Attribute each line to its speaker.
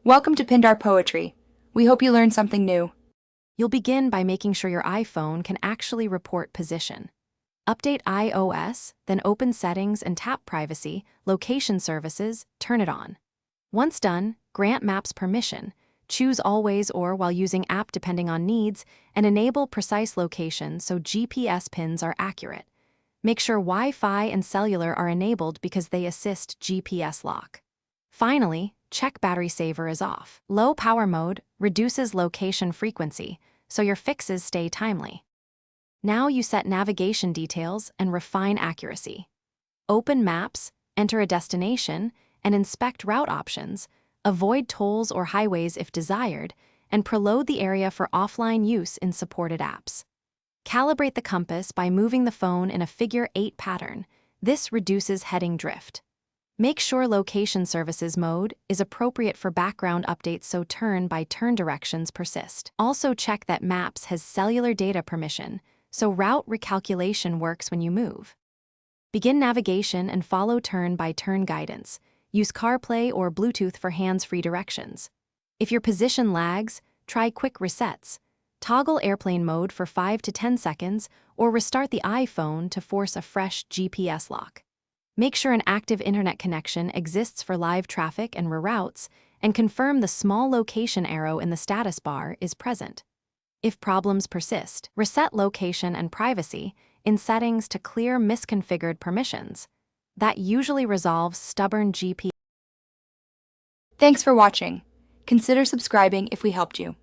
Speaker 1: Welcome to Pindar Poetry. We hope you learned something new.
Speaker 2: You'll begin by making sure your iPhone can actually report position. Update iOS, then open Settings and tap Privacy, Location Services, turn it on. Once done, grant Maps permission, choose Always or while using app depending on needs, and enable precise location so GPS pins are accurate. Make sure Wi-Fi and cellular are enabled because they assist GPS lock. Finally, check battery saver is off. Low power mode reduces location frequency, so your fixes stay timely. Now you set navigation details and refine accuracy. Open Maps, enter a destination, and inspect route options, avoid tolls or highways if desired, and preload the area for offline use in supported apps. Calibrate the compass by moving the phone in a figure 8 pattern. This reduces heading drift. Make sure Location Services mode is appropriate for background updates so turn-by-turn directions persist. Also check that Maps has cellular data permission, so route recalculation works when you move. Begin navigation and follow turn-by-turn guidance. Use CarPlay or Bluetooth for hands-free directions. If your position lags, try quick resets. Toggle airplane mode for 5 to 10 seconds or restart the iPhone to force a fresh GPS lock. Make sure an active internet connection exists for live traffic and reroutes, and confirm the small location arrow in the status bar is present. If problems persist, reset location and privacy in settings to clear misconfigured permissions. That usually resolves stubborn GPS.
Speaker 1: Thanks for watching. Consider subscribing if we helped you.